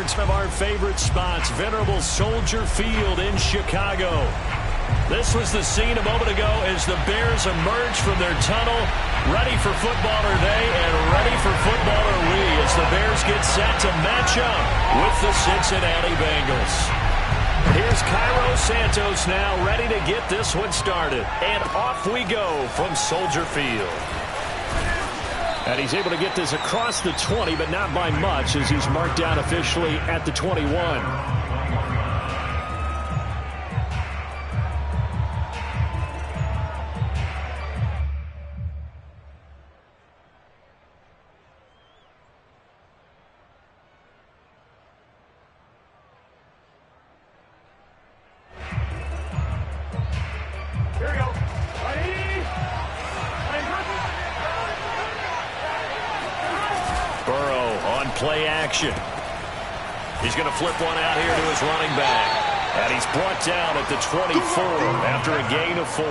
some of our favorite spots, venerable Soldier Field in Chicago. This was the scene a moment ago as the Bears emerged from their tunnel, ready for footballer day and ready for footballer we as the Bears get set to match up with the Cincinnati Bengals. Here's Cairo Santos now ready to get this one started. And off we go from Soldier Field. And he's able to get this across the 20, but not by much as he's marked down officially at the 21. Play action. He's going to flip one out here to his running back. And he's brought down at the 24 after a gain of 4.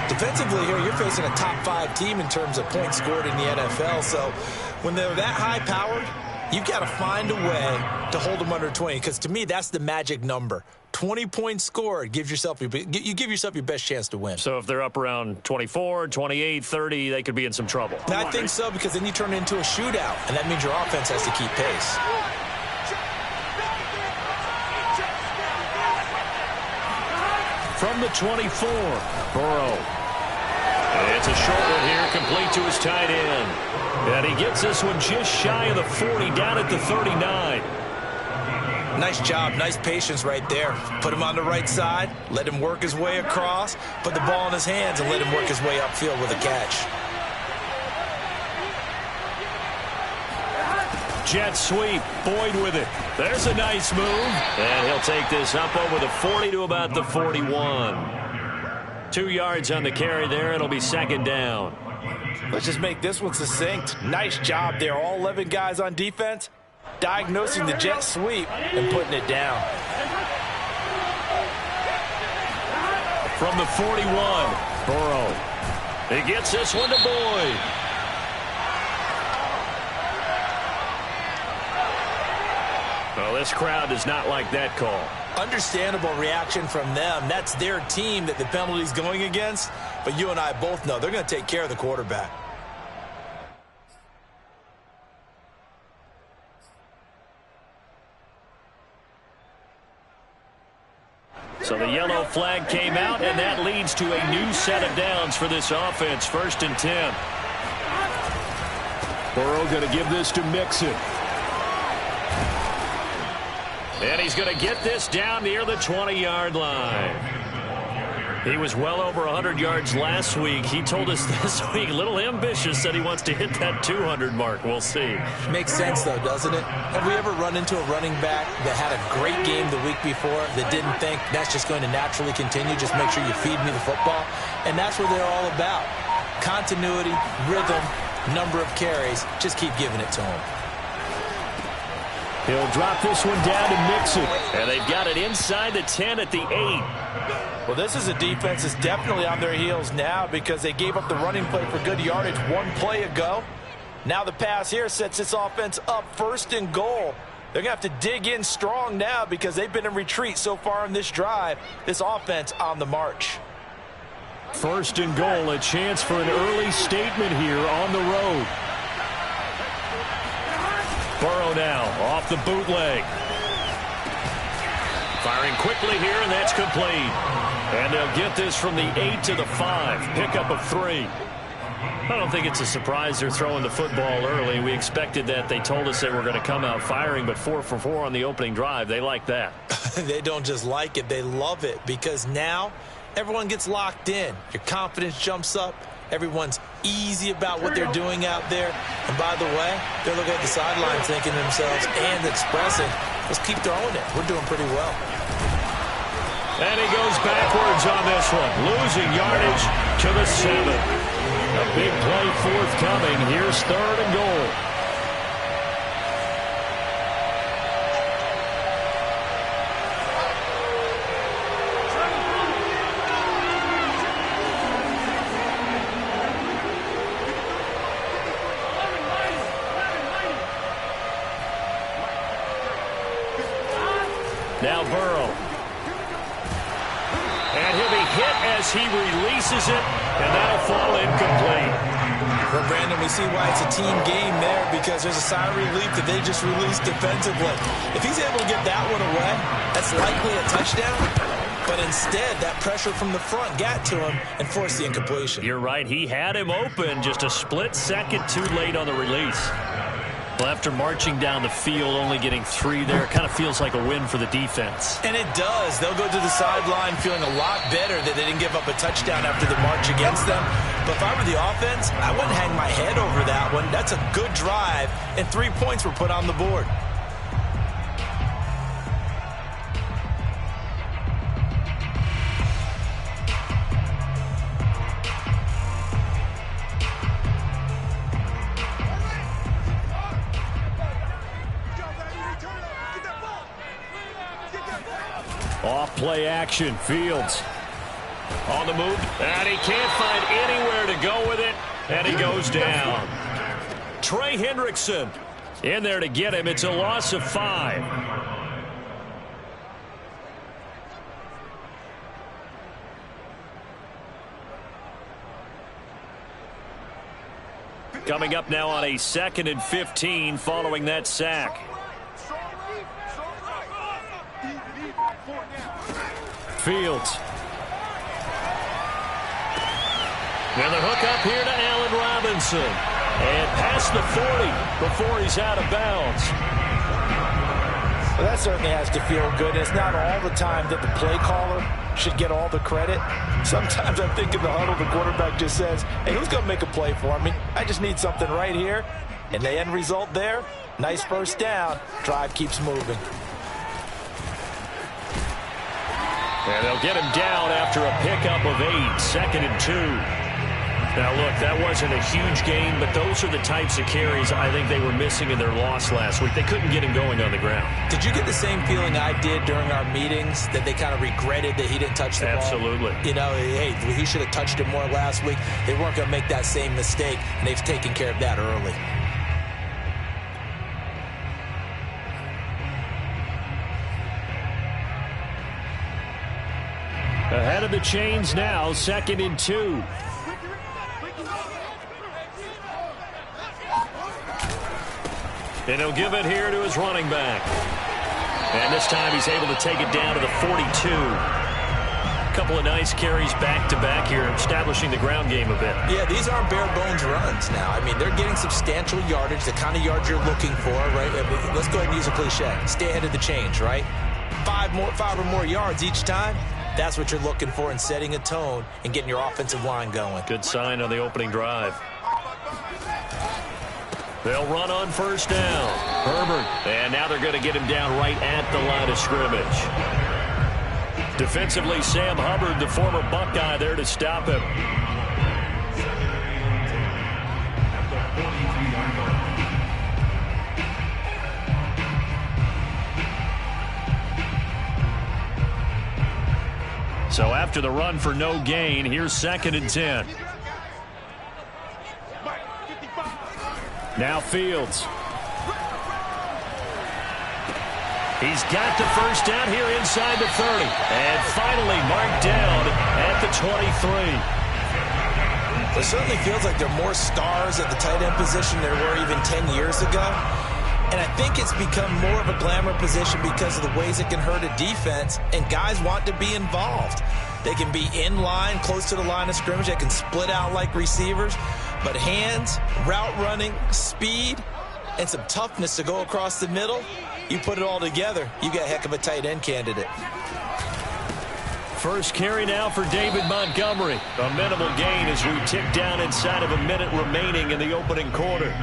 Defensively here, you're facing a top 5 team in terms of points scored in the NFL. So when they're that high-powered, you've got to find a way to hold them under 20. Because to me, that's the magic number. 20 points scored, you give yourself your best chance to win. So if they're up around 24, 28, 30, they could be in some trouble. I think so, because then you turn it into a shootout, and that means your offense has to keep pace. From the 24, Burrow. It's a short one here, complete to his tight end. And he gets this one just shy of the 40, down at the 39. Nice job, nice patience right there. Put him on the right side, let him work his way across, put the ball in his hands, and let him work his way upfield with a catch. Jet sweep, Boyd with it. There's a nice move. And he'll take this up over the 40 to about the 41. 2 yards on the carry there. It'll be second down. Let's just make this one succinct. Nice job there. All 11 guys on defense, diagnosing the jet sweep and putting it down. From the 41, Burrow. He gets this one to Boyd. Well, this crowd does not like that call. Understandable reaction from them. That's their team that the penalty's going against. But you and I both know they're going to take care of the quarterback. So the yellow flag came out, and that leads to a new set of downs for this offense. 1st and 10. Burrow going to give this to Mixon. And he's going to get this down near the 20-yard line. He was well over 100 yards last week. He told us this week, a little ambitious, said he wants to hit that 200 mark. We'll see. Makes sense, though, doesn't it? Have we ever run into a running back that had a great game the week before that didn't think that's just going to naturally continue? Just make sure you feed me the football. And that's what they're all about. Continuity, rhythm, number of carries. Just keep giving it to him. He'll drop this one down to Mixon. And they've got it inside the 10 at the 8. Well, this is a defense that's definitely on their heels now because they gave up the running play for good yardage 1 play ago. Now the pass here sets this offense up 1st and goal. They're going to have to dig in strong now because they've been in retreat so far in this drive. This offense on the march. 1st and goal, a chance for an early statement here on the road. Burrow now off the bootleg. Firing quickly here, and that's complete. And they'll get this from the 8 to the 5. Pickup of 3. I don't think it's a surprise they're throwing the football early. We expected that. They told us they were going to come out firing, but 4 for 4 on the opening drive. They like that. They don't just like it. They love it because now everyone gets locked in. Your confidence jumps up. Everyone's easy about what they're doing out there. And by the way, they're looking at the sidelines thinking to themselves and expressing, let's keep throwing it. We're doing pretty well. And he goes backwards on this one, losing yardage to the 7. A big play forthcoming. Here's 3rd and goal. Now Burrow. And he'll be hit as he releases it, and that'll fall incomplete. Well, Brandon, we see why it's a team game there, because there's a sigh of relief that they just released defensively. If he's able to get that one away, that's likely a touchdown. But instead, that pressure from the front got to him and forced the incompletion. You're right. He had him open, just a split second too late on the release. Well, after marching down the field, only getting 3 there, it kind of feels like a win for the defense. And it does. They'll go to the sideline feeling a lot better that they didn't give up a touchdown after the march against them. But if I were the offense, I wouldn't hang my head over that one. That's a good drive, and 3 points were put on the board. Off play action, Fields on the move, and he can't find anywhere to go with it, and he goes down. Trey Hendrickson in there to get him. It's a loss of 5. Coming up now on a 2nd and 15 following that sack. Fields. And the hook up here to Allen Robinson. And past the 40 before he's out of bounds. Well, that certainly has to feel good. It's not all the time that the play caller should get all the credit. Sometimes I think in the huddle, the quarterback just says, hey, who's going to make a play for me? I just need something right here. And the end result there, nice first down. Drive keeps moving. And they'll get him down after a pickup of 8, 2nd and 2. Now, look, that wasn't a huge game, but those are the types of carries I think they were missing in their loss last week. They couldn't get him going on the ground. Did you get the same feeling I did during our meetings, that they kind of regretted that he didn't touch the ball? Absolutely. You know, hey, he should have touched it more last week. They weren't going to make that same mistake, and they've taken care of that early. Ahead of the chains now, 2nd and 2. And he'll give it here to his running back. And this time he's able to take it down to the 42. A couple of nice carries back-to-back here, establishing the ground game a bit. Yeah, these aren't bare-bones runs now. I mean, they're getting substantial yardage, the kind of yards you're looking for, right? I mean, let's go ahead and use a cliche. Stay ahead of the change, right? 5 or more yards each time. That's what you're looking for in setting a tone and getting your offensive line going. Good sign on the opening drive. They'll run on first down. Herbert. And now they're going to get him down right at the line of scrimmage. Defensively, Sam Hubbard, the former Buckeye, there to stop him. So after the run for no gain, here's 2nd and 10. Now Fields. He's got the first down here inside the 30. And finally marked down at the 23. It certainly feels like there are more stars at the tight end position than there were even 10 years ago. And I think it's become more of a glamour position because of the ways it can hurt a defense, and guys want to be involved. They can be in line, close to the line of scrimmage. They can split out like receivers. But hands, route running, speed, and some toughness to go across the middle, you put it all together, you got a heck of a tight end candidate. First carry now for David Montgomery. A minimal gain as we tick down inside of a minute remaining in the opening quarter.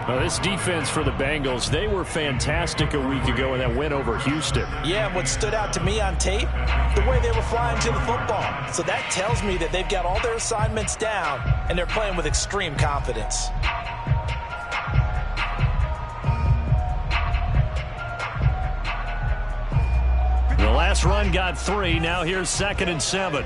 Now, this defense for the Bengals, they were fantastic a week ago in that win over Houston. Yeah, and what stood out to me on tape, the way they were flying to the football. So that tells me that they've got all their assignments down, and they're playing with extreme confidence. The last run got 3. Now here's 2nd and 7.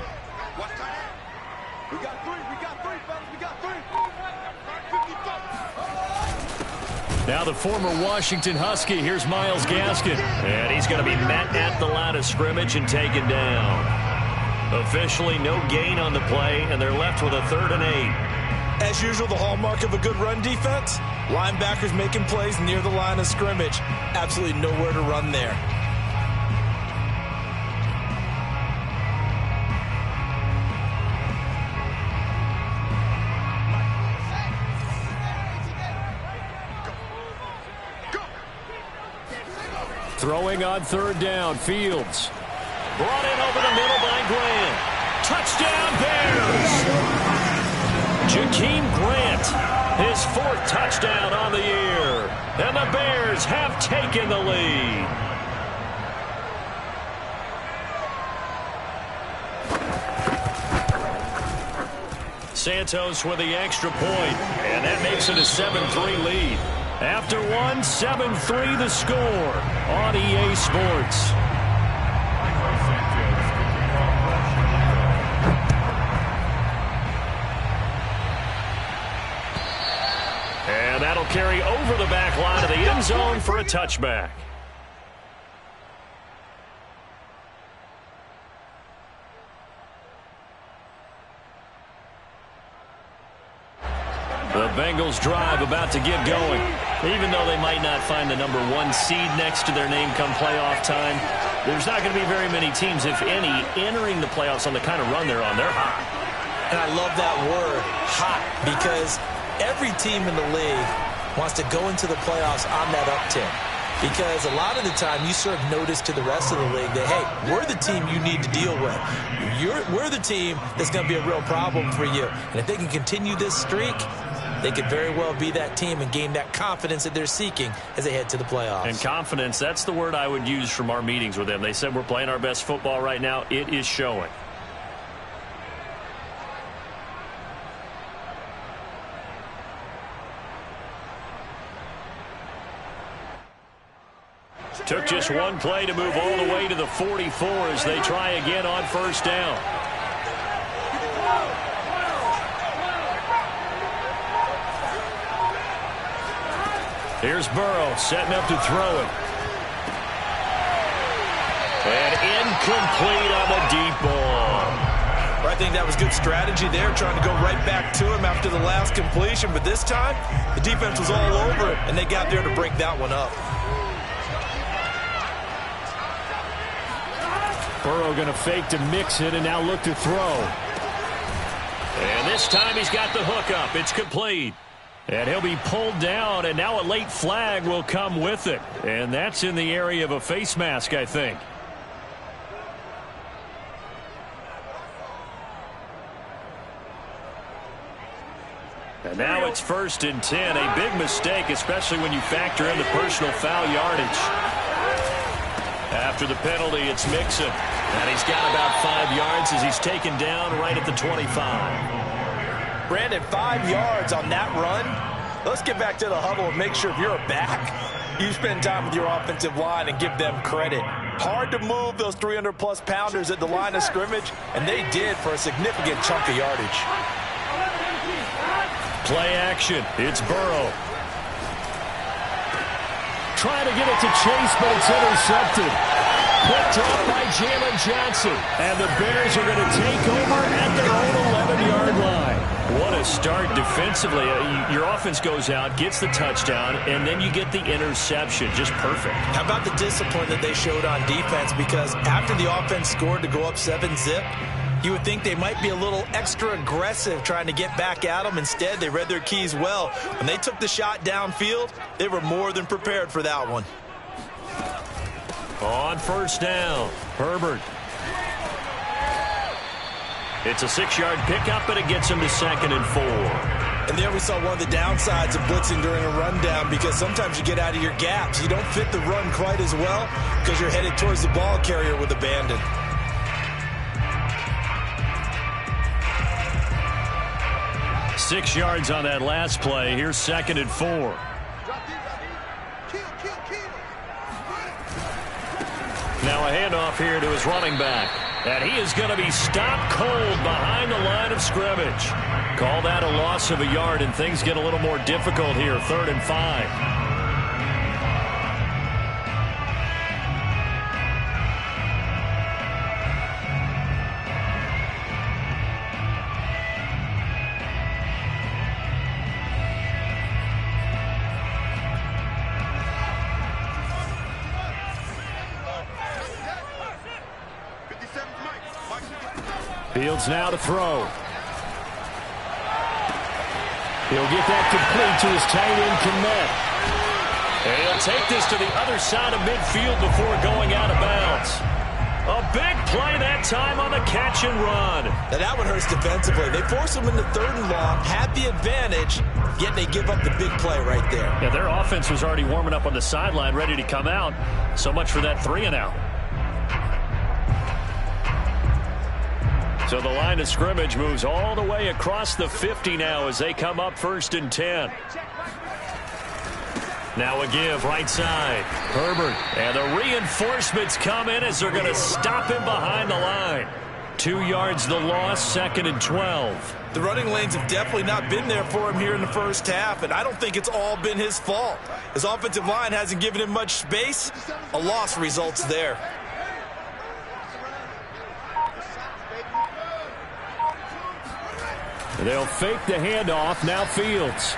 Now the former Washington Husky, here's Myles Gaskin. And he's going to be met at the line of scrimmage and taken down. Officially no gain on the play, and they're left with a 3rd and 8. As usual, the hallmark of a good run defense, linebackers making plays near the line of scrimmage. Absolutely nowhere to run there. Throwing on 3rd down, Fields. Brought in over the middle by Grant. Touchdown, Bears! Jakeem Grant, his 4th touchdown on the year. And the Bears have taken the lead. Santos with the extra point, and that makes it a 7-3 lead. After one, 7-3 the score on EA Sports. And that'll carry over the back line of the end zone for a touchback. The Bengals drive about to get going. Even though they might not find the number 1 seed next to their name come playoff time, there's not going to be very many teams, if any, entering the playoffs on the kind of run they're on. They're hot. And I love that word, hot, because every team in the league wants to go into the playoffs on that uptick. Because a lot of the time you serve notice to the rest of the league that, hey, we're the team you need to deal with. We're the team that's going to be a real problem for you. And if they can continue this streak, they could very well be that team and gain that confidence that they're seeking as they head to the playoffs. And confidence, that's the word I would use from our meetings with them. They said we're playing our best football right now. It is showing. Took just one play to move all the way to the 44 as they try again on 1st down. Here's Burrow setting up to throw it. And incomplete on the deep ball. I think that was good strategy there, trying to go right back to him after the last completion. But this time, the defense was all over it, and they got there to break that one up. Burrow going to fake to mix it and now look to throw. And this time he's got the hook up. It's complete. And he'll be pulled down, and now a late flag will come with it. And that's in the area of a face mask, I think. And now it's 1st and 10. A big mistake, especially when you factor in the personal foul yardage. After the penalty, it's Mixon. And he's got about 5 yards as he's taken down right at the 25. Brandon, 5 yards on that run. Let's get back to the huddle and make sure if you're a back, you spend time with your offensive line and give them credit. Hard to move those 300-plus pounders at the line of scrimmage, and they did for a significant chunk of yardage. Play action. It's Burrow. Trying to get it to Chase, but it's intercepted. Picked up by Jalen Johnson. And the Bears are going to take over at their own 11-yard line. What a start defensively. Your offense goes out, gets the touchdown, and then you get the interception. Just perfect. How about the discipline that they showed on defense? Because after the offense scored to go up 7-zip, you would think they might be a little extra aggressive trying to get back at them. Instead, they read their keys well. When they took the shot downfield, they were more than prepared for that one. On 1st down, Herbert. It's a 6-yard pickup, but it gets him to 2nd and 4. And there we saw one of the downsides of blitzing during a rundown, because sometimes you get out of your gaps. You don't fit the run quite as well because you're headed towards the ball carrier with abandon. Six yards on that last play. Here's 2nd and 4. Now a handoff here to his running back. And he is going to be stopped cold behind the line of scrimmage. Call that a loss of a yard, and things get a little more difficult here. 3rd and 5. Fields now to throw. He'll get that complete to his tight end, Kmet. And he'll take this to the other side of midfield before going out of bounds. A big play that time on the catch and run. Now that one hurts defensively. They force him into 3rd and long, had the advantage, yet they give up the big play right there. Yeah, their offense was already warming up on the sideline, ready to come out. So much for that 3-and-out. So the line of scrimmage moves all the way across the 50 now as they come up 1st and 10. Now a give right side. Herbert. And the reinforcements come in as they're going to stop him behind the line. 2 yards the loss, 2nd and 12. The running lanes have definitely not been there for him here in the first half, and I don't think it's all been his fault. His offensive line hasn't given him much space. A loss results there. They'll fake the handoff. Now Fields.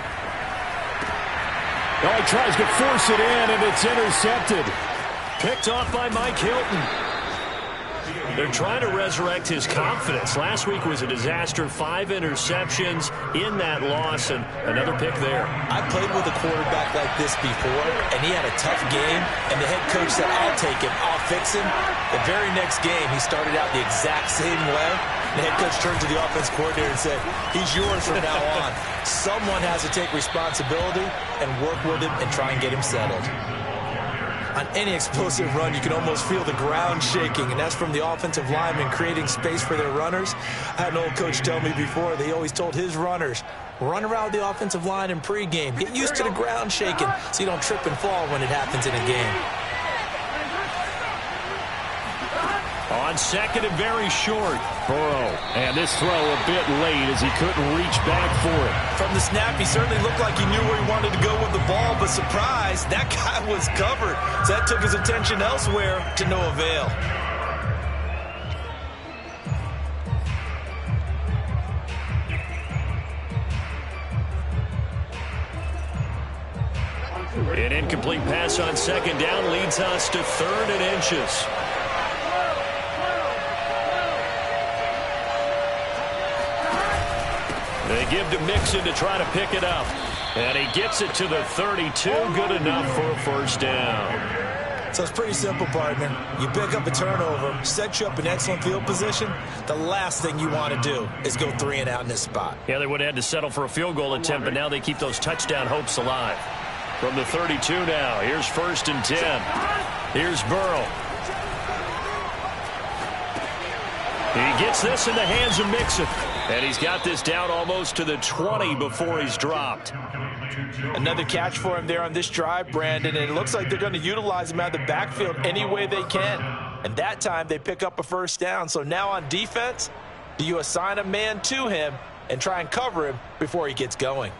Oh, he tries to force it in, and it's intercepted. Picked off by Mike Hilton. They're trying to resurrect his confidence. Last week was a disaster. 5 interceptions in that loss, and another pick there. I played with a quarterback like this before, and he had a tough game, and the head coach said, I'll take him, I'll fix him. The very next game, he started out the exact same way. The head coach turned to the offense coordinator and said, he's yours from now on. Someone has to take responsibility and work with him and try and get him settled. On any explosive run, you can almost feel the ground shaking, and that's from the offensive linemen creating space for their runners. I had an old coach tell me before, they always told his runners, run around the offensive line in pregame. Get used to the ground shaking so you don't trip and fall when it happens in a game. On 2nd and very short, Burrow. And this throw a bit late as he couldn't reach back for it. From the snap, he certainly looked like he knew where he wanted to go with the ball, but surprise, that guy was covered. So that took his attention elsewhere to no avail. An incomplete pass on 2nd down leads us to 3rd and inches. They give to Mixon to try to pick it up. And he gets it to the 32. Good enough for a 1st down. So it's pretty simple, partner. You pick up a turnover, set you up in excellent field position. The last thing you want to do is go 3-and-out in this spot. Yeah, they would have had to settle for a field goal attempt, but now they keep those touchdown hopes alive. From the 32 now, here's 1st and 10. Here's Burrow. He gets this in the hands of Mixon. And he's got this down almost to the 20 before he's dropped. Another catch for him there on this drive, Brandon, and it looks like they're going to utilize him out of the backfield any way they can. And that time they pick up a 1st down. So now on defense, do you assign a man to him and try and cover him before he gets going?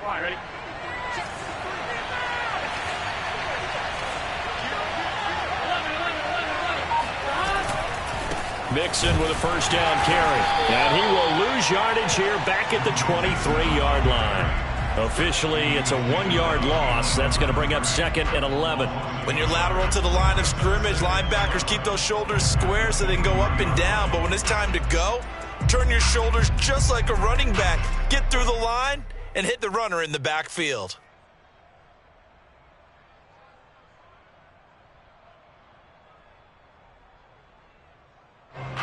All right, ready? Mixon with a 1st down carry. And he will lose yardage here back at the 23-yard line. Officially, it's a 1-yard loss. That's going to bring up 2nd and 11. When you're lateral to the line of scrimmage, linebackers keep those shoulders square so they can go up and down. But when it's time to go, turn your shoulders just like a running back. Get through the line and hit the runner in the backfield.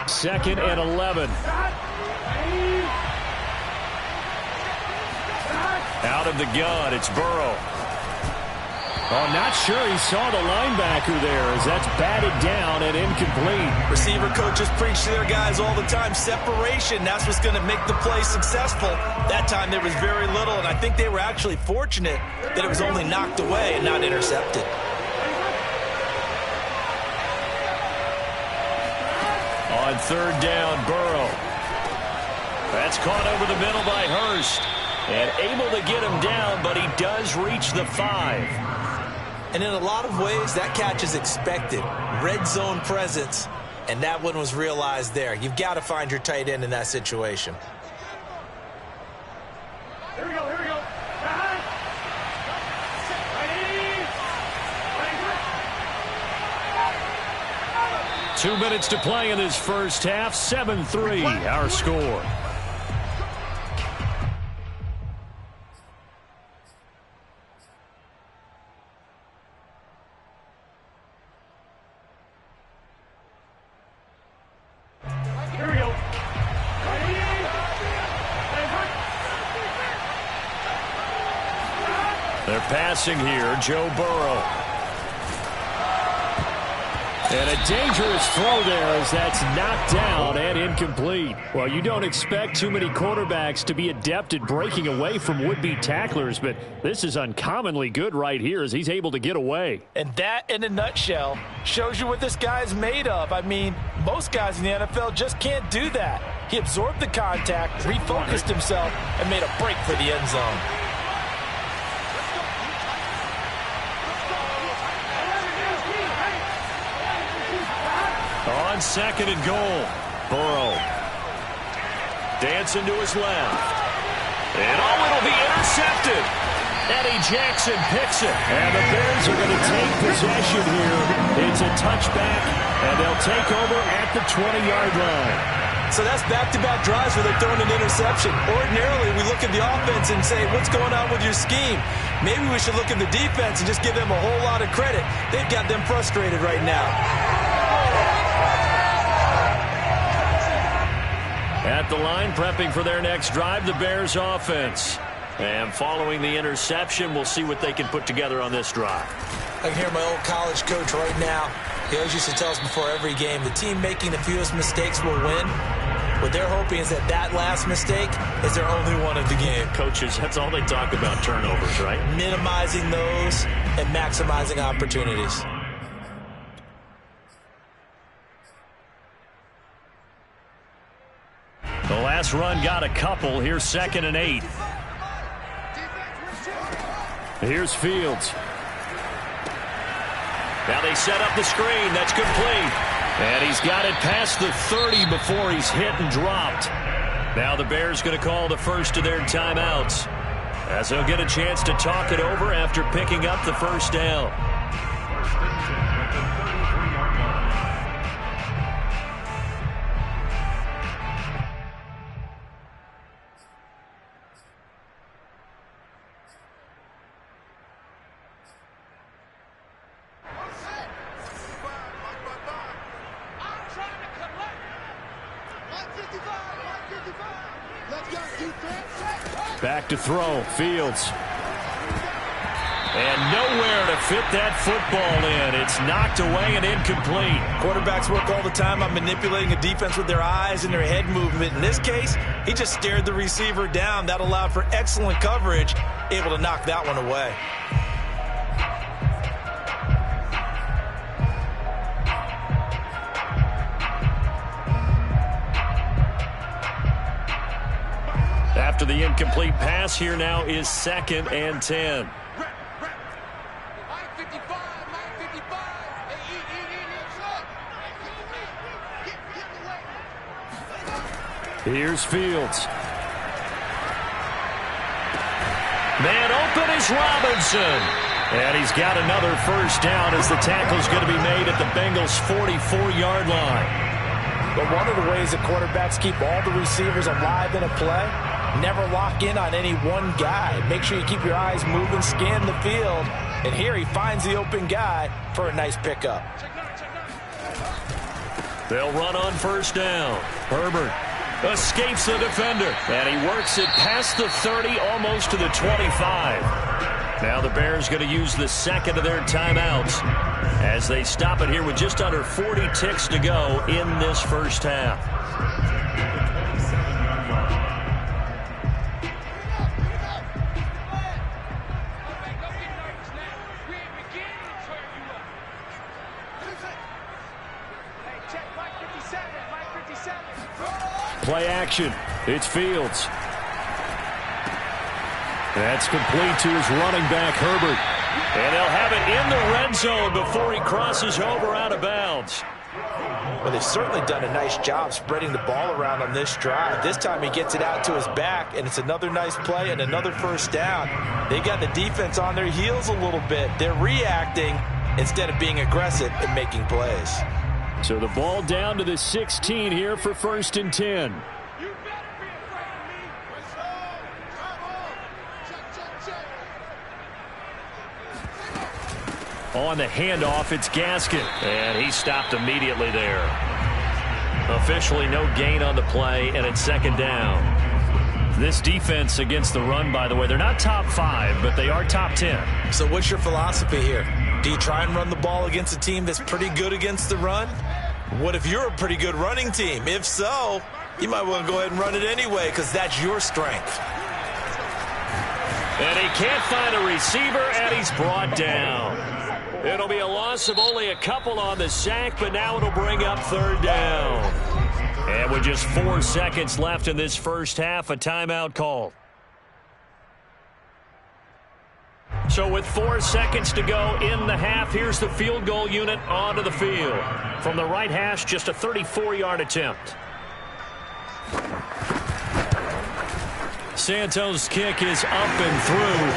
Second and 11. Out of the gun, it's Burrow. Oh, not sure he saw the linebacker there as that's batted down and incomplete. Receiver coaches preach to their guys all the time. Separation, that's what's going to make the play successful. That time there was very little, and I think they were actually fortunate that it was only knocked away and not intercepted. On 3rd down, Burrow. That's caught over the middle by Hurst. And able to get him down, but he does reach the 5. And in a lot of ways, that catch is expected. Red zone presence, and that one was realized there. You've got to find your tight end in that situation. Here we go, here we go. 2 minutes to play in this first half. 7-3 our score. They're passing here, Joe Burrow. And a dangerous throw there as that's knocked down and incomplete. Well, you don't expect too many quarterbacks to be adept at breaking away from would-be tacklers, but this is uncommonly good right here as he's able to get away. And that, in a nutshell, shows you what this guy's made of. I mean, most guys in the NFL just can't do that. He absorbed the contact, refocused himself, and made a break for the end zone. On 2nd and goal, Burrow dancing to his left. And it'll be intercepted. Eddie Jackson picks it. And the Bears are going to take possession here. It's a touchback, and they'll take over at the 20-yard line. So that's back-to-back drives where they're throwing an interception. Ordinarily, we look at the offense and say, what's going on with your scheme? Maybe we should look at the defense and just give them a whole lot of credit. They've got them frustrated right now. At the line, prepping for their next drive, the Bears offense. And following the interception, we'll see what they can put together on this drive. I can hear my old college coach right now. He always used to tell us before every game, the team making the fewest mistakes will win. What they're hoping is that last mistake is their only one of the game. Coaches, that's all they talk about, turnovers, right? Minimizing those and maximizing opportunities. The last run got a couple. Here's 2nd and 8. Here's Fields. Now they set up the screen. That's complete. And he's got it past the 30 before he's hit and dropped. Now the Bears going to call the first of their timeouts, as they'll get a chance to talk it over after picking up the first down. Back to throw, Fields. And nowhere to fit that football in. It's knocked away and incomplete. Quarterbacks work all the time on manipulating a defense with their eyes and their head movement. In this case, he just stared the receiver down. That allowed for excellent coverage, able to knock that one away. After the incomplete pass, here now is 2nd and 10. Here's Fields. Man open is Robinson. And he's got another first down as the tackle's going to be made at the Bengals' 44-yard line. But one of the ways that quarterbacks keep all the receivers alive in a play, never lock in on any one guy. Make sure you keep your eyes moving, scan the field. And here he finds the open guy for a nice pickup. They'll run on first down. Herbert escapes the defender. And he works it past the 30, almost to the 25. Now the Bears going to use the 2nd of their timeouts as they stop it here with just under 40 ticks to go in this first half. Play action. It's Fields. That's complete to his running back, Herbert. And they'll have it in the red zone before he crosses over out of bounds. Well, they've certainly done a nice job spreading the ball around on this drive. This time he gets it out to his back, and it's another nice play and another first down. They got the defense on their heels a little bit. They're reacting instead of being aggressive and making plays. So the ball down to the 16 here for 1st and 10. On the handoff, it's Gaskin. And he stopped immediately there. Officially no gain on the play, and it's 2nd down. This defense against the run, by the way, they're not top 5, but they are top 10. So what's your philosophy here? Do you try and run the ball against a team that's pretty good against the run? What if you're a pretty good running team? If so, you might want to go ahead and run it anyway because that's your strength. And he can't find a receiver, and he's brought down. It'll be a loss of only a couple on the sack, but now it'll bring up 3rd down. And with just 4 seconds left in this first half, a timeout called. So with 4 seconds to go in the half, here's the field goal unit onto the field. From the right hash, just a 34-yard attempt. Santos' kick is up and through,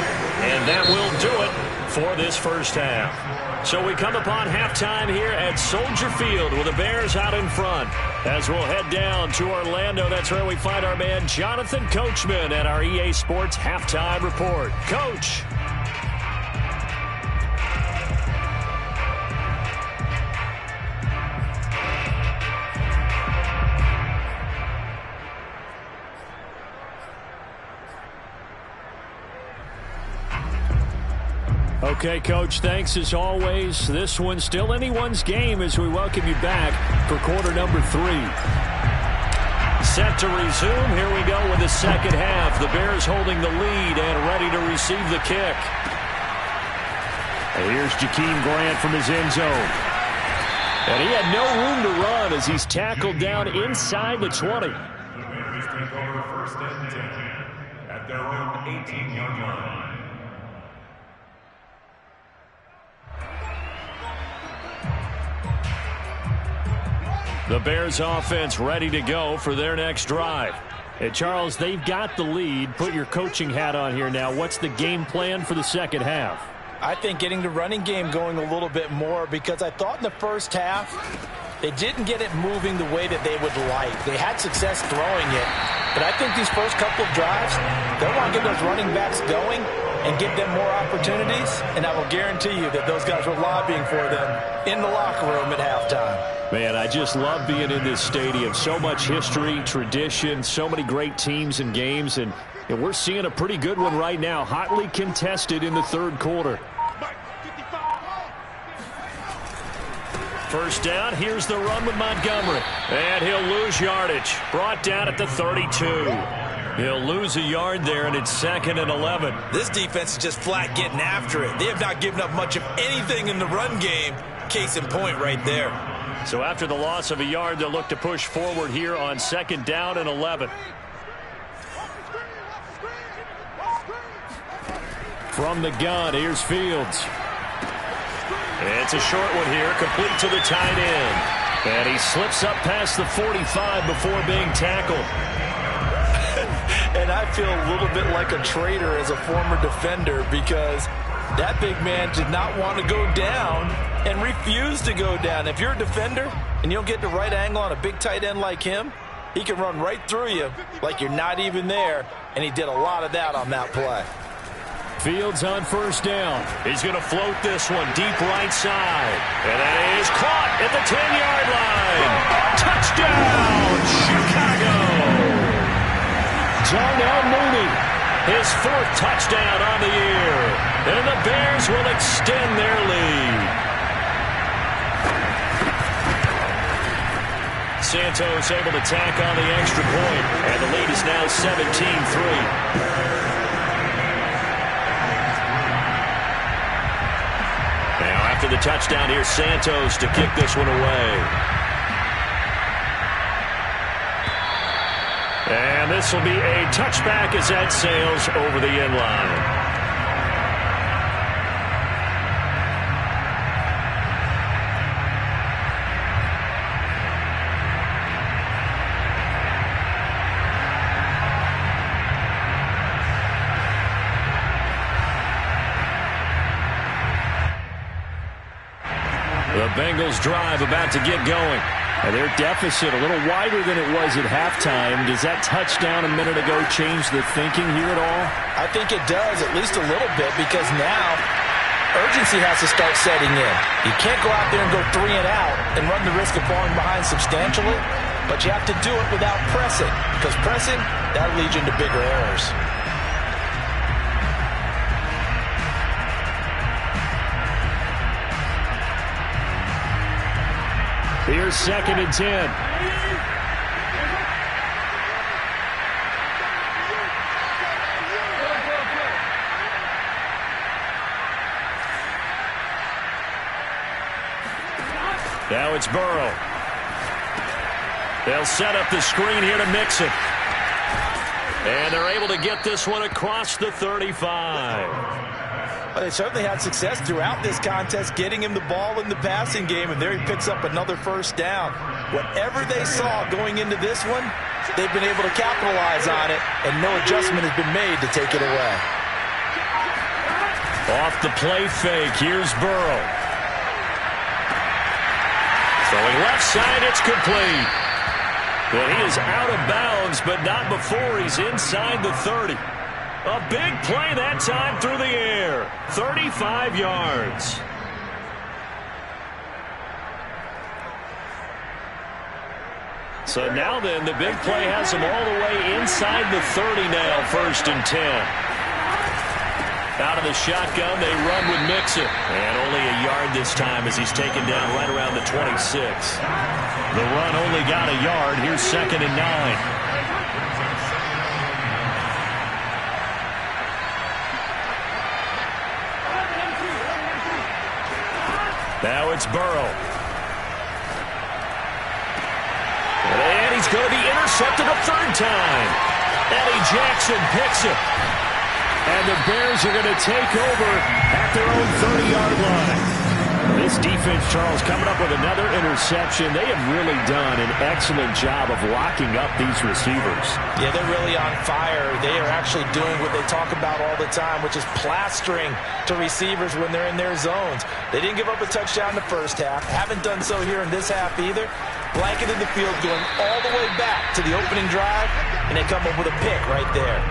and that will do it for this first half. So we come upon halftime here at Soldier Field with the Bears out in front. As we'll head down to Orlando, that's where we find our man Jonathan Coachman at our EA Sports Halftime Report. Coach. Okay, Coach, thanks as always. This one's still anyone's game as we welcome you back for quarter number 3. Set to resume. Here we go with the second half. The Bears holding the lead and ready to receive the kick. And here's Jakeem Grant from his end zone. And he had no room to run as he's tackled down inside the 20. The Bears take over 1st and 10 at their own 18-yard line. The Bears offense ready to go for their next drive. Hey, Charles, they've got the lead. Put your coaching hat on here now. What's the game plan for the second half? I think getting the running game going a little bit more because I thought in the first half they didn't get it moving the way that they would like. They had success throwing it, but I think these first couple of drives, they want to get those running backs going and give them more opportunities, and I will guarantee you that those guys were lobbying for them in the locker room at halftime. Man, I just love being in this stadium. So much history, tradition, so many great teams and games, and we're seeing a pretty good one right now, hotly contested in the 3rd quarter. First down, here's the run with Montgomery, and he'll lose yardage. Brought down at the 32. He'll lose a yard there, and it's 2nd and 11. This defense is just flat getting after it. They have not given up much of anything in the run game. Case in point right there. So after the loss of a yard, they'll look to push forward here on 2nd down and 11. From the gun, here's Fields. It's a short one here, complete to the tight end. And he slips up past the 45 before being tackled. And I feel a little bit like a traitor as a former defender because that big man did not want to go down and refused to go down. If you're a defender and you don't get the right angle on a big tight end like him, he can run right through you like you're not even there, and he did a lot of that on that play. Fields on first down. He's going to float this one deep right side. And that is caught at the 10-yard line. Touchdown, Chicago. Darnell Mooney, his 4th touchdown on the year. And the Bears will extend their lead. Santos able to tack on the extra point. And the lead is now 17-3. After the touchdown, here's Santos to kick this one away. And this will be a touchback as that sails over the end line. The Bengals drive about to get going. And their deficit a little wider than it was at halftime. Does that touchdown a minute ago change the thinking here at all? I think it does, at least a little bit, because now urgency has to start setting in. You can't go out there and go 3 and out and run the risk of falling behind substantially, but you have to do it without pressing, because pressing, that leads you into bigger errors. Here's 2nd and 10. Now it's Burrow. They'll set up the screen here to mix it. And they're able to get this one across the 35. Well, they certainly had success throughout this contest getting him the ball in the passing game, and there he picks up another first down. Whatever they saw going into this one, they've been able to capitalize on it, and no adjustment has been made to take it away. Off the play fake, here's Burrow. Throwing left side, it's complete. Well, he is out of bounds, but not before he's inside the 30. A big play that time through the air. 35 yards. So now then, the big play has him all the way inside the 30 now, 1st and 10. Out of the shotgun, they run with Mixon. And only a yard this time as he's taken down right around the 26. The run only got a yard. Here's 2nd and 9. Now it's Burrow. And he's going to be intercepted a 3rd time. Eddie Jackson picks it. And the Bears are going to take over at their own 30-yard line. This defense, Charles, coming up with another interception. They have really done an excellent job of locking up these receivers. Yeah, they're really on fire. They are actually doing what they talk about all the time, which is plastering to receivers when they're in their zones. They didn't give up a touchdown in the first half. Haven't done so here in this half either. Blanketed the field going all the way back to the opening drive, and they come up with a pick right there.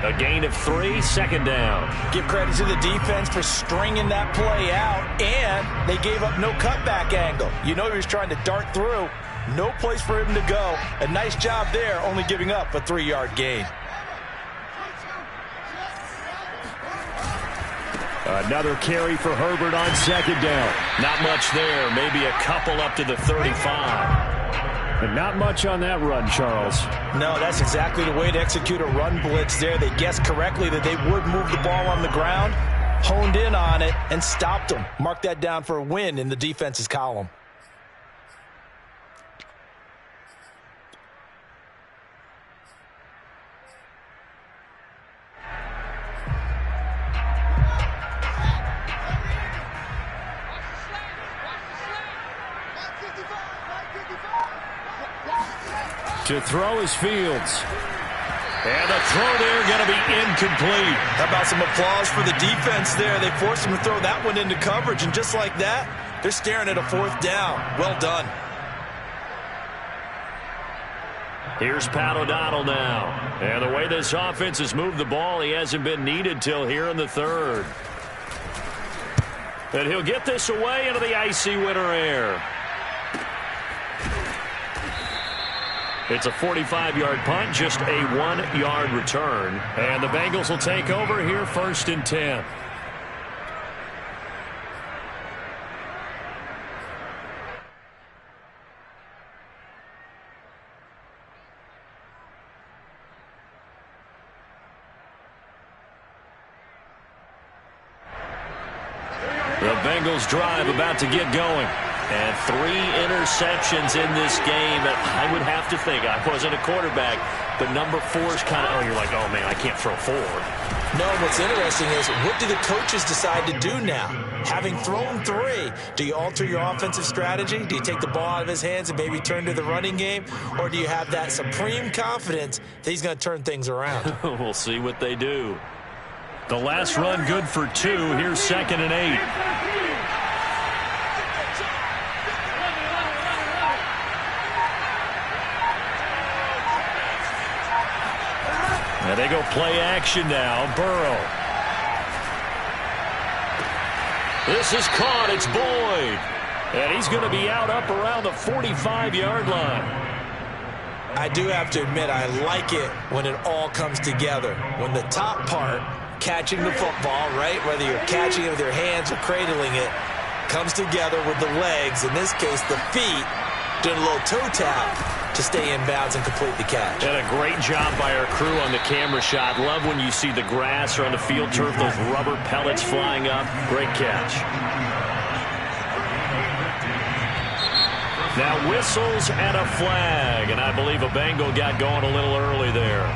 A gain of 3, 2nd down. Give credit to the defense for stringing that play out, and they gave up no cutback angle. You know he was trying to dart through. No place for him to go. A nice job there, only giving up a 3-yard gain. Another carry for Herbert on 2nd down. Not much there. Maybe a couple up to the 35. But not much on that run, Charles. No, that's exactly the way to execute a run blitz there. They guessed correctly that they would move the ball on the ground, honed in on it, and stopped them. Mark that down for a win in the defense's column. To throw is Fields. And the throw there going to be incomplete. How about some applause for the defense there? They forced him to throw that one into coverage, and just like that, they're staring at a 4th down. Well done. Here's Pat O'Donnell now. And the way this offense has moved the ball, he hasn't been needed till here in the 3rd. And he'll get this away into the icy winter air. It's a 45-yard punt, just a 1-yard return. And the Bengals will take over here, 1st and 10. The Bengals drive about to get going. And 3 interceptions in this game. I would have to think, I wasn't a quarterback, but number 4 is kind of, you're like, oh, man, I can't throw 4. No, what's interesting is, what do the coaches decide to do now? Having thrown 3, do you alter your offensive strategy? Do you take the ball out of his hands and maybe turn to the running game? Or do you have that supreme confidence that he's going to turn things around? We'll see what they do. The last run good for 2. Here's 2nd and 8. And they go play action now. Burrow. This is caught. It's Boyd. And he's going to be out up around the 45-yard line. I do have to admit, I like it when it all comes together. When the top part, catching the football, right, whether you're catching it with your hands or cradling it, comes together with the legs, in this case the feet, doing a little toe tap to stay in bounds and complete the catch. And a great job by our crew on the camera shot. Love when you see the grass or on the field turf, those rubber pellets flying up. Great catch. Now whistles and a flag, and I believe a Bengal got going a little early there.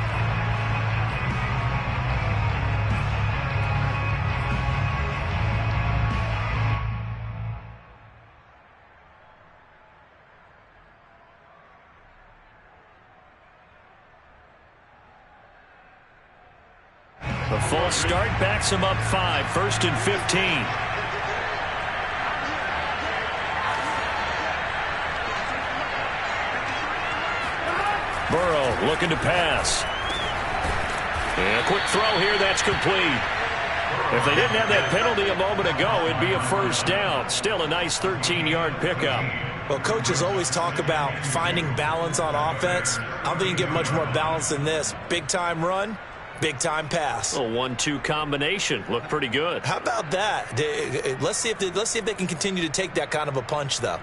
The false start backs him up 5, 1st and 15. Burrow looking to pass. And a quick throw here, that's complete. If they didn't have that penalty a moment ago, it'd be a first down. Still a nice 13-yard pickup. Well, coaches always talk about finding balance on offense. I don't think you can get much more balance than this. Big-time run, big-time pass. A 1-2 combination. Looked pretty good. How about that? Let's see if they can continue to take that kind of a punch, though.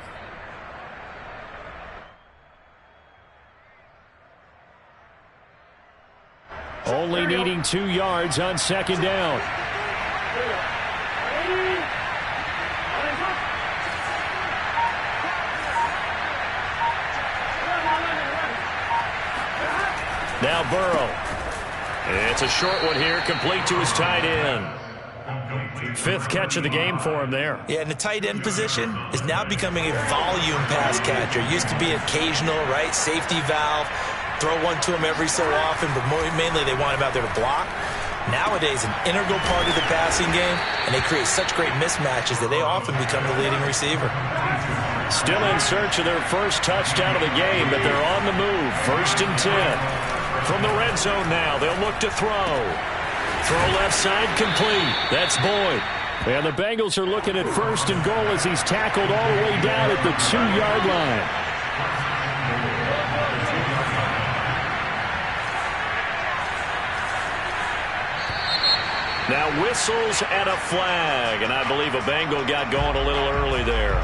Only needing 2 yards on 2nd down. Now Burrow. It's a short one here, complete to his tight end. 5th catch of the game for him there. Yeah, and the tight end position is now becoming a volume pass catcher. Used to be occasional, right, safety valve. Throw one to him every so often, but mainly they want him out there to block. Nowadays, an integral part of the passing game, and they create such great mismatches that they often become the leading receiver. Still in search of their first touchdown of the game, but they're on the move. 1st and 10. From the red zone now, they'll look to throw. Throw left side, complete. That's Boyd. And the Bengals are looking at 1st and goal as he's tackled all the way down at the 2-yard line. Now whistles and a flag, and I believe a Bengal got going a little early there.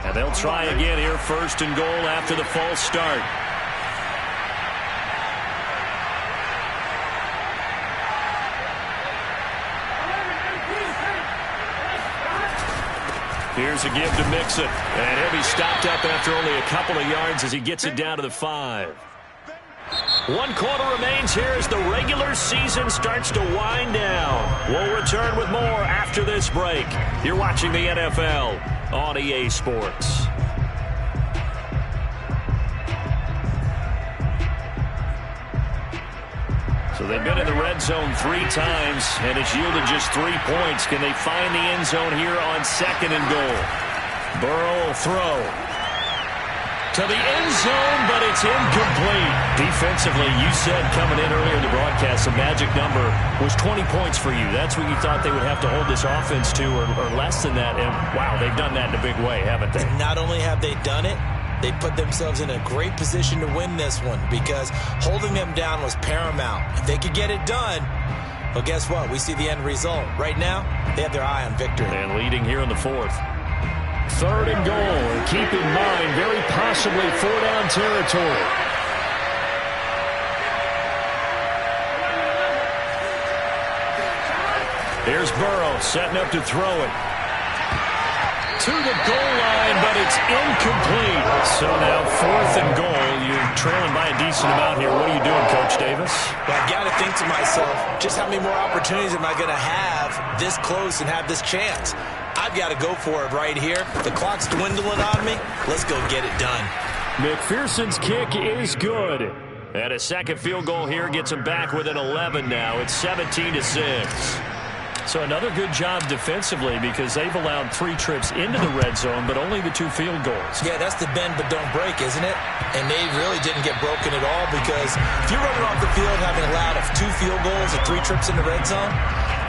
And they'll try again here, 1st and goal after the false start. Here's a give to Mixon. And he'll be stopped up after only a couple of yards as he gets it down to the 5. 1 quarter remains here as the regular season starts to wind down. We'll return with more after this break. You're watching the NFL on EA Sports. So they've been in the red zone 3 times, and it's yielded just 3 points. Can they find the end zone here on 2nd and goal? Burrow will throw to the end zone, but it's incomplete. Defensively, you said coming in earlier in the broadcast, the magic number was 20 points for you. That's what you thought they would have to hold this offense to, or less than that. And, wow, they've done that in a big way, haven't they? Not only have they done it, they put themselves in a great position to win this one because holding them down was paramount. If they could get it done, well, guess what? We see the end result. Right now, they have their eye on victory. And leading here in the 4th. 3rd and goal. And keep in mind, very possibly 4-down territory. Here's Burrow setting up to throw it. To the goal line, but it's incomplete. So now 4th and goal. You're trailing by a decent amount here. What are you doing, Coach Davis? Well, I got to think to myself, just how many more opportunities am I going to have this close and have this chance? I've got to go for it right here. The clock's dwindling on me. Let's go get it done. McPherson's kick is good. And a second field goal here gets him back within 11 now. It's 17-6. So another good job defensively because they've allowed 3 trips into the red zone, but only the 2 field goals. Yeah, that's the bend but don't break, isn't it? And they really didn't get broken at all because if you're running off the field having allowed 2 field goals and 3 trips in the red zone,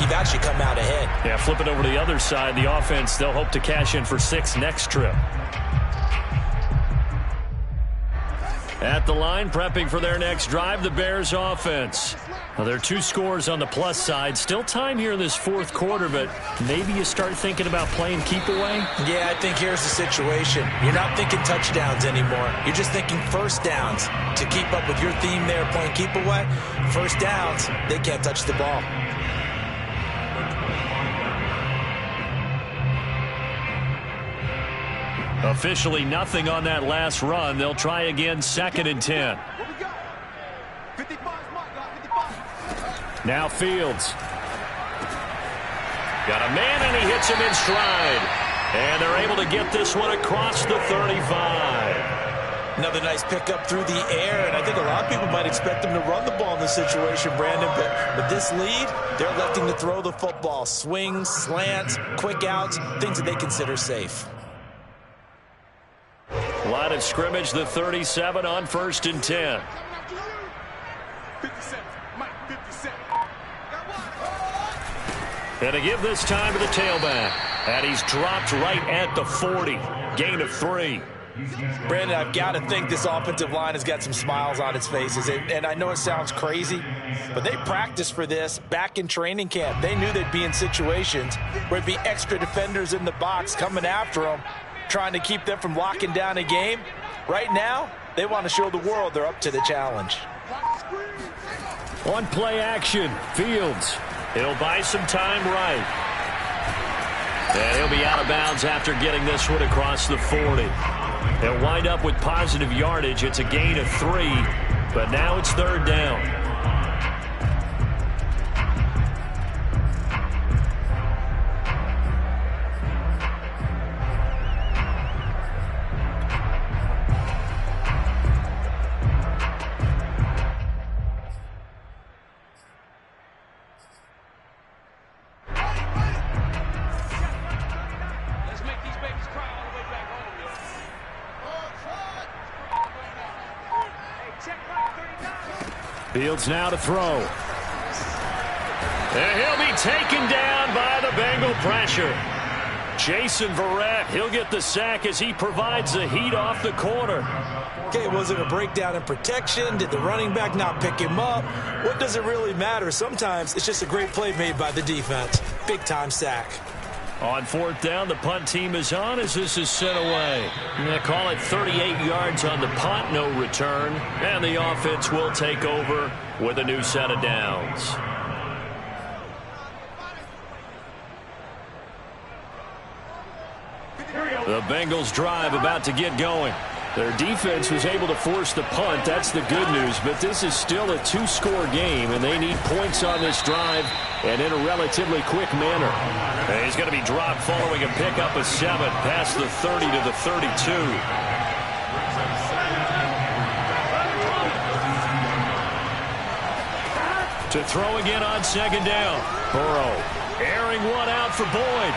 you've actually come out ahead. Yeah, flip it over to the other side. The offense, they'll hope to cash in for 6 next trip. At the line, prepping for their next drive, the Bears offense. Now, there are 2 scores on the plus side. Still time here in this 4th quarter, but maybe you start thinking about playing keep away? Yeah, I think here's the situation. You're not thinking touchdowns anymore. You're just thinking first downs. To keep up with your theme there, playing keep away, first downs, they can't touch the ball. Officially nothing on that last run. They'll try again, 2nd and 10. Now Fields. Got a man, and he hits him in stride. And they're able to get this one across the 35. Another nice pickup through the air, and I think a lot of people might expect them to run the ball in this situation, Brandon, but with this lead, they're electing to throw the football. Swings, slants, quick outs, things that they consider safe. Line of scrimmage, the 37 on 1st and 10. 57, Mike, 57. And to give this time to the tailback. And he's dropped right at the 40. Gain of 3. Brandon, I've got to think this offensive line has got some smiles on its faces. And I know it sounds crazy, but they practiced for this back in training camp. They knew they'd be in situations where there'd be extra defenders in the box coming after them, trying to keep them from locking down a game. Right now, they want to show the world they're up to the challenge. On play action, Fields. He'll buy some time right. And he'll be out of bounds after getting this one across the 40. They'll wind up with positive yardage. It's a gain of 3, but now it's 3rd down. Fields now to throw. And he'll be taken down by the Bengal pressure. Jason Verrett, he'll get the sack as he provides the heat off the corner. Okay, was it a breakdown in protection? Did the running back not pick him up? What does it really matter? Sometimes it's just a great play made by the defense. Big-time sack. On 4th down, the punt team is on as this is sent away. They call it 38 yards on the punt, no return. And the offense will take over with a new set of downs. The Bengals drive about to get going. Their defense was able to force the punt. That's the good news. But this is still a 2-score game, and they need points on this drive and in a relatively quick manner. And he's going to be dropped following a pickup of 7 past the 30 to the 32. To throw again on 2nd down. Burrow airing one out for Boyd.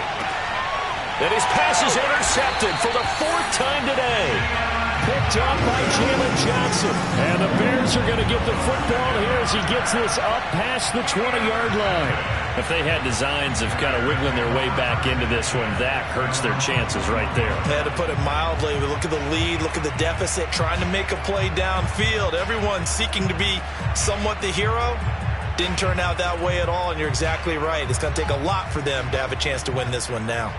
And his pass is intercepted for the 4th time today. Picked up by Jalen Johnson. And the Bears are going to get the football here as he gets this up past the 20-yard line. If they had designs of kind of wiggling their way back into this one, that hurts their chances right there. Yeah, to put it mildly, we look at the lead, look at the deficit, trying to make a play downfield. Everyone seeking to be somewhat the hero. Didn't turn out that way at all, and you're exactly right. It's going to take a lot for them to have a chance to win this one now.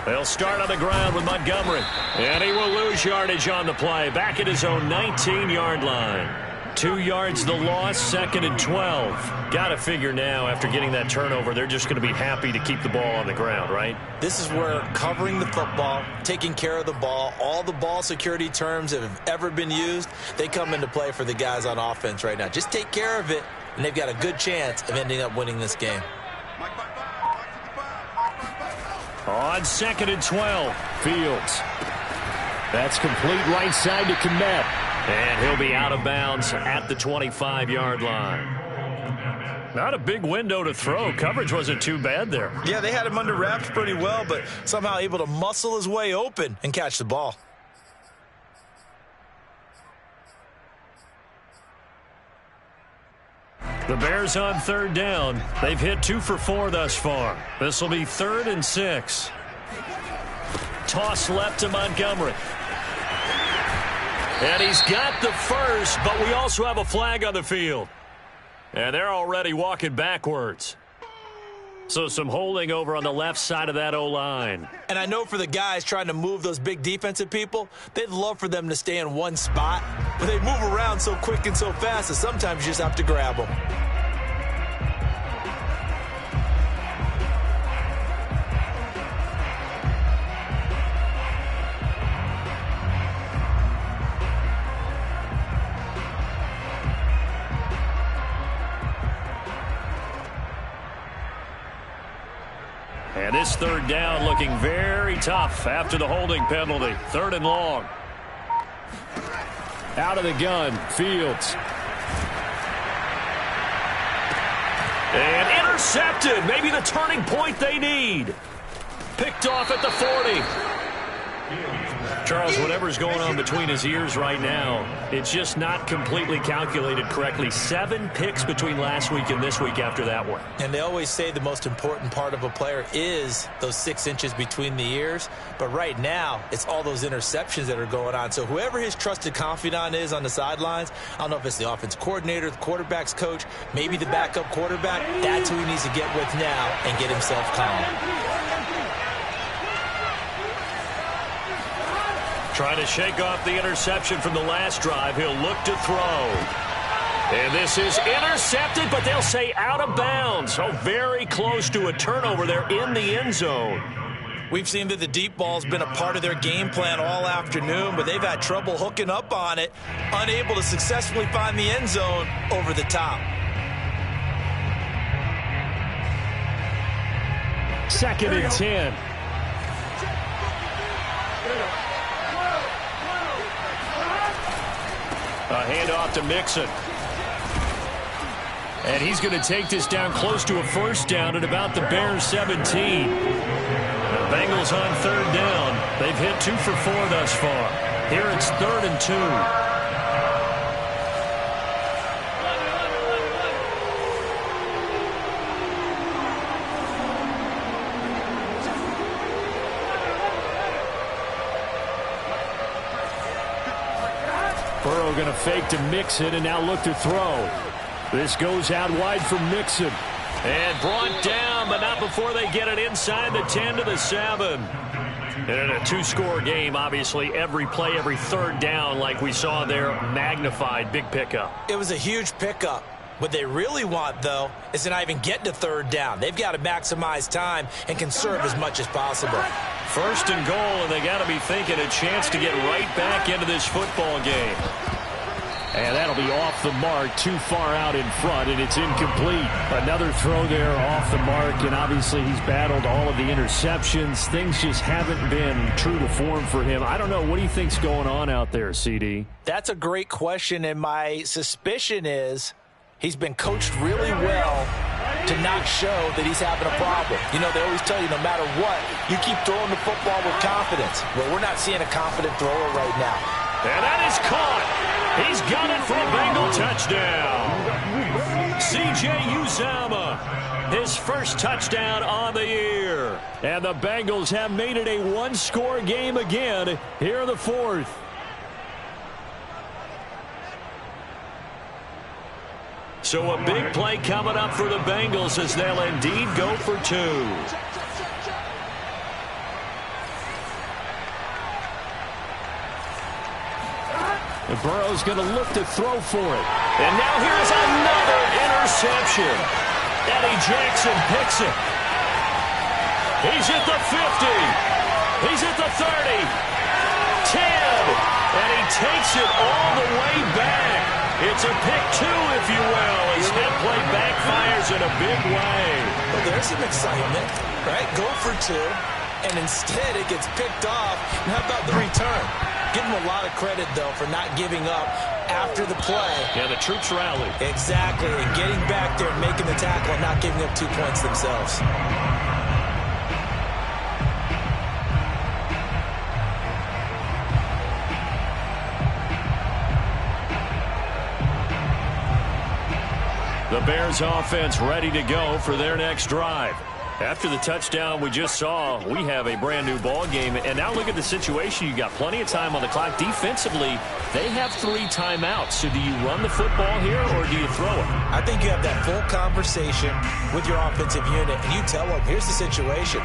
They'll start on the ground with Montgomery. And he will lose yardage on the play. Back at his own 19-yard line. 2 yards the loss, 2nd and 12. Got to figure now, after getting that turnover, they're just going to be happy to keep the ball on the ground, right? This is where covering the football, taking care of the ball, all the ball security terms that have ever been used, they come into play for the guys on offense right now. Just take care of it, and they've got a good chance of ending up winning this game. On 2nd and 12, Fields. That's complete right side to Kmet. And he'll be out of bounds at the 25-yard line. Not a big window to throw. Coverage wasn't too bad there. Yeah, they had him under wraps pretty well, but somehow able to muscle his way open and catch the ball. The Bears on third down. They've hit 2 for 4 thus far. This will be 3rd and 6. Toss left to Montgomery. And he's got the first, but we also have a flag on the field. And they're already walking backwards. So some holding over on the left side of that O-line. And I know for the guys trying to move those big defensive people, they'd love for them to stay in one spot. But they move around so quick and so fast that sometimes you just have to grab them. And this third down looking very tough after the holding penalty. 3rd and long. Out of the gun, Fields. And intercepted. Maybe the turning point they need. Picked off at the 40. Charles, whatever's going on between his ears right now, it's just not completely calculated correctly. 7 picks between last week and this week after that one. And they always say the most important part of a player is those 6 inches between the ears. But right now, it's all those interceptions that are going on. So whoever his trusted confidant is on the sidelines, I don't know if it's the offense coordinator, the quarterback's coach, maybe the backup quarterback, that's who he needs to get with now and get himself calm. Trying to shake off the interception from the last drive. He'll look to throw. And this is intercepted, but they'll say out of bounds. So very close to a turnover there in the end zone. We've seen that the deep ball's been a part of their game plan all afternoon, but they've had trouble hooking up on it, unable to successfully find the end zone over the top. 2nd and 10. A handoff to Mixon. And he's going to take this down close to a first down at about the Bears 17. The Bengals on third down. They've hit 2 for 4 thus far. Here it's 3rd and 2. Burrow going to fake to Mixon and now look to throw. This goes out wide for Mixon. And brought down, but not before they get it inside the 10 to the 7. And in a 2-score game, obviously, every play, every third down, like we saw there, magnified. Big pickup. It was a huge pickup. What they really want, though, is to not even get to third down. They've got to maximize time and conserve as much as possible. 1st and goal, and they got to be thinking a chance to get right back into this football game. And that'll be off the mark, too far out in front, and it's incomplete. Another throw there off the mark, and obviously he's battled all of the interceptions. Things just haven't been true to form for him. I don't know. What do you think's going on out there, CD? That's a great question, and my suspicion is he's been coached really well to not show that he's having a problem. You know, they always tell you no matter what, you keep throwing the football with confidence. Well, we're not seeing a confident thrower right now. And that is caught. He's got it for a Bengal touchdown. C.J. Uzomah, his first touchdown on the year. And the Bengals have made it a 1-score game again here in the 4th. So a big play coming up for the Bengals as they'll indeed go for 2. And Burrow's going to look to throw for it. And now here's another interception. Eddie Jackson picks it. He's at the 50. He's at the 30. 10. And he takes it all the way back. It's a pick 2, if you will, as that play backfires in a big way. Well, there's some excitement, right? Go for 2, and instead it gets picked off. And how about the return? Give them a lot of credit, though, for not giving up after the play. Yeah, the troops rallied. Exactly, and getting back there and making the tackle and not giving up 2 points themselves. The Bears offense ready to go for their next drive. After the touchdown we just saw, we have a brand new ball game. And now look at the situation. You got plenty of time on the clock. Defensively, they have 3 timeouts. So do you run the football here or do you throw it? I think you have that full conversation with your offensive unit, and you tell them, here's the situation.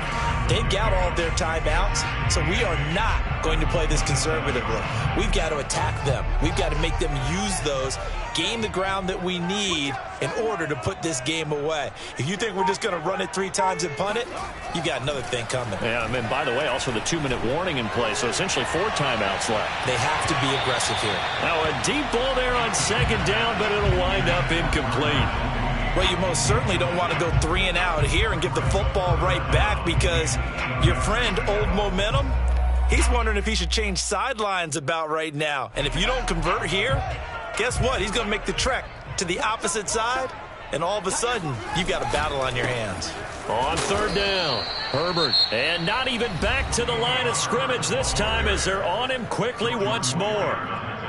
They've got all their timeouts, so we are not going to play this conservatively. We've got to attack them. We've got to make them use those, gain the ground that we need in order to put this game away. If you think we're just going to run it 3 times and punt it, you've got another thing coming. Yeah, I mean, by the way, also the 2-minute warning in play, so essentially 4 timeouts left. They have to be aggressive here. Now a deep ball there on 2nd down, but it'll wind up incomplete. Well, you most certainly don't want to go 3 and out here and give the football right back, because your friend, Old Momentum, he's wondering if he should change sidelines about right now. And if you don't convert here, guess what? He's going to make the trek to the opposite side, and all of a sudden, you've got a battle on your hands. On 3rd down, Herbert. And not even back to the line of scrimmage this time as they're on him quickly once more.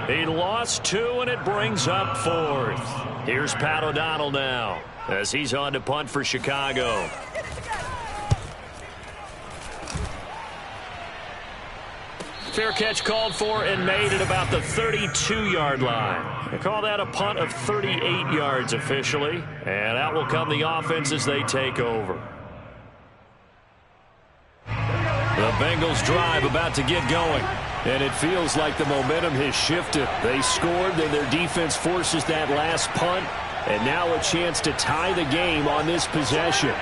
He lost 2, and it brings up 4th. Here's Pat O'Donnell now as he's on to punt for Chicago. Fair catch called for and made at about the 32-yard line. They call that a punt of 38 yards officially. And out will come the offense as they take over. The Bengals drive about to get going. And it feels like the momentum has shifted. They scored, then their defense forces that last punt. And now a chance to tie the game on this possession.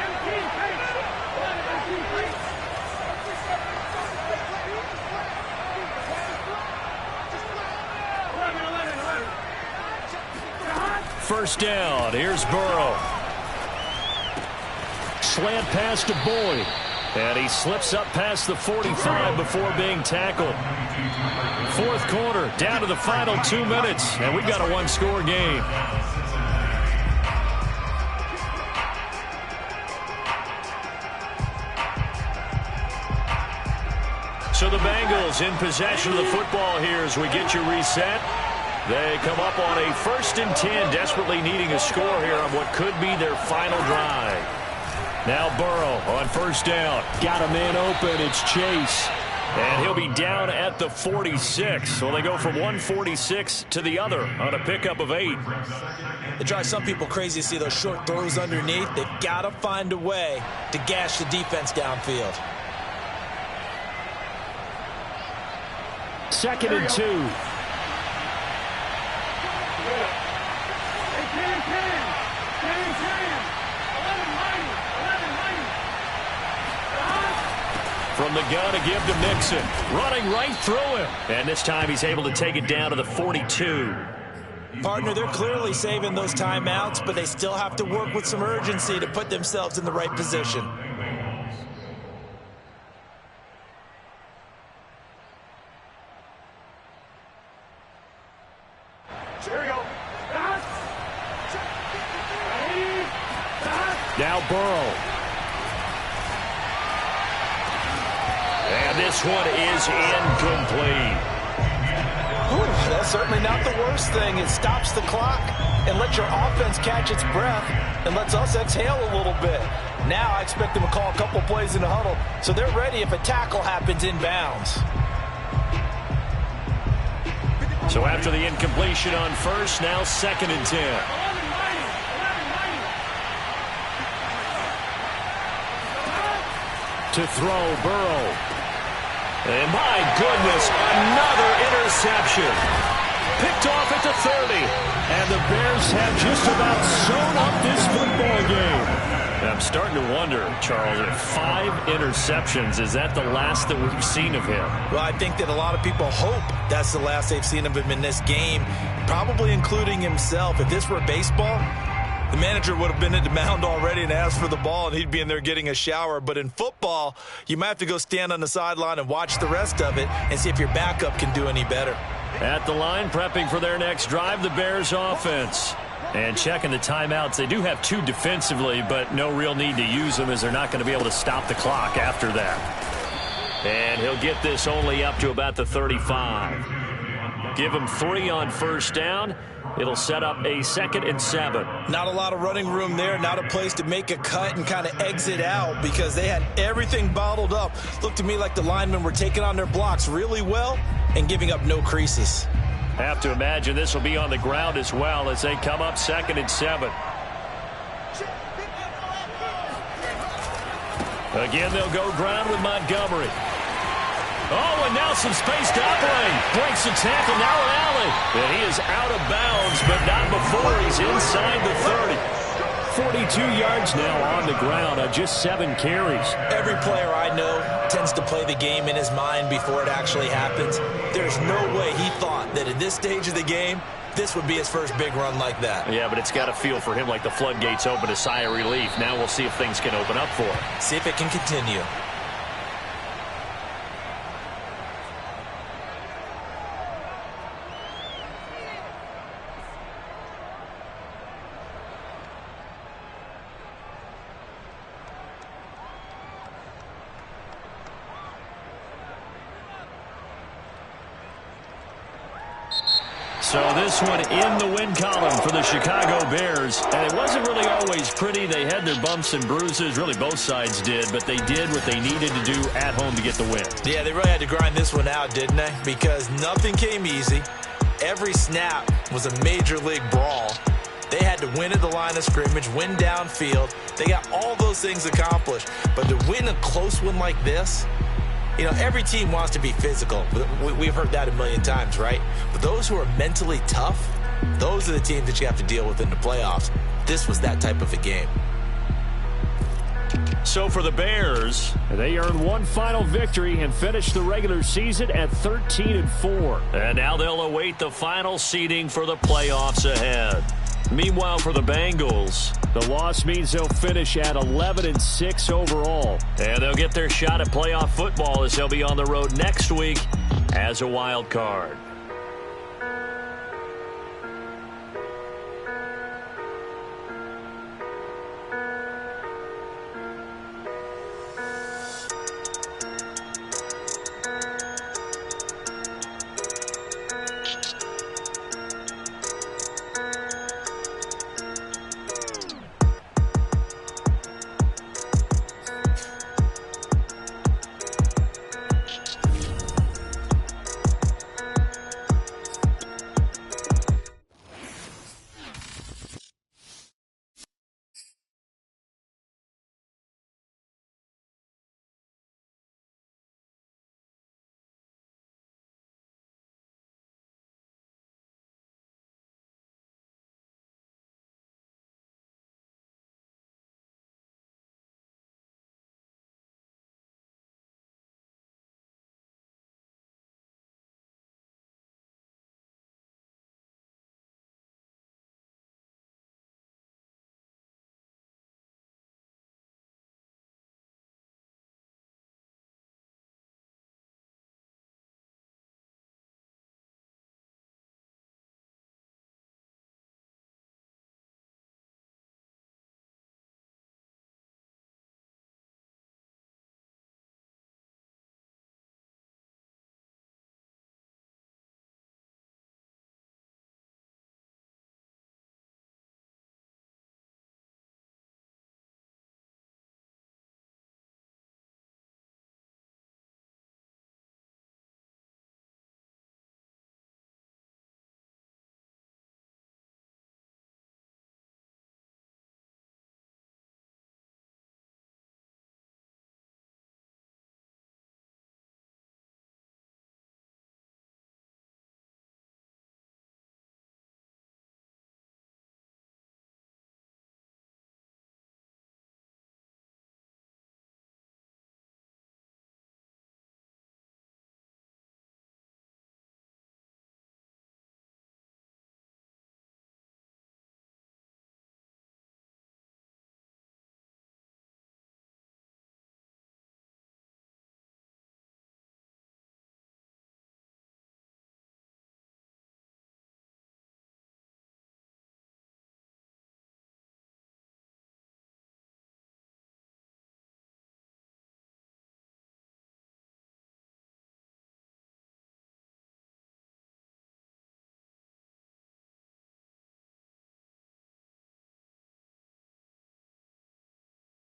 First down, here's Burrow. Slant pass to Boyd. And he slips up past the 45 before being tackled. 4th quarter, down to the final 2 minutes. And we've got a 1-score game. So the Bengals in possession of the football here as we get you reset. They come up on a 1st and 10, desperately needing a score here on what could be their final drive. Now Burrow on 1st down. Got a man open. It's Chase. And he'll be down at the 46. So they go from 146 to the other on a pickup of 8. It drives some people crazy to see those short throws underneath. They've got to find a way to gash the defense downfield. 2nd and 2. From the gun to give to Mixon. Running right through him. And this time he's able to take it down to the 42. Partner, they're clearly saving those timeouts, but they still have to work with some urgency to put themselves in the right position. Now Burrow. And this one is incomplete. Whew, that's certainly not the worst thing. It stops the clock and lets your offense catch its breath and lets us exhale a little bit. Now I expect them to call a couple plays in the huddle so they're ready if a tackle happens inbounds. So after the incompletion on 1st, now 2nd and 10. To throw, Burrow. And my goodness, another interception. Picked off at the 30. And the Bears have just about sewn up this football game. I'm starting to wonder, Charles, if 5 interceptions, is that the last that we've seen of him? Well, I think that a lot of people hope that's the last they've seen of him in this game, probably including himself. If this were baseball, The manager would have been at the mound already and asked for the ball, and he'd be in there getting a shower. But in football, you might have to go stand on the sideline and watch the rest of it and see if your backup can do any better. At the line, prepping for their next drive, the Bears offense. And checking the timeouts. They do have 2 defensively, but no real need to use them as they're not going to be able to stop the clock after that. And he'll get this only up to about the 35. Give him 3 on first down. It'll set up a 2nd and 7. Not a lot of running room there. Not a place to make a cut and kind of exit out because they had everything bottled up. Looked to me like the linemen were taking on their blocks really well and giving up no creases. Have to imagine this will be on the ground as well as they come up 2nd and 7. Again, they'll go ground with Montgomery. Oh, and now some space to operate. Breaks the tackle, now an alley. And he is out of bounds, but not before he's inside the 30. 42 yards now on the ground on just 7 carries. Every player I know tends to play the game in his mind before it actually happens. There's no way he thought that at this stage of the game, this would be his first big run like that. Yeah, but it's got to feel for him like the floodgates open, a sigh of relief. Now we'll see if things can open up for him. See if it can continue. So this one in the win column for the Chicago Bears. And it wasn't really always pretty. They had their bumps and bruises. Really, both sides did. But they did what they needed to do at home to get the win. Yeah, they really had to grind this one out, didn't they? Because nothing came easy. Every snap was a major league brawl. They had to win at the line of scrimmage, win downfield. They got all those things accomplished. But to win a close one like this, you know, every team wants to be physical. We've heard that a million times, right? But those who are mentally tough, those are the teams that you have to deal with in the playoffs. This was that type of a game. So for the Bears, they earned one final victory and finished the regular season at 13-4. And now they'll await the final seeding for the playoffs ahead. Meanwhile, for the Bengals, the loss means they'll finish at 11-6 overall. And they'll get their shot at playoff football as they'll be on the road next week as a wild card.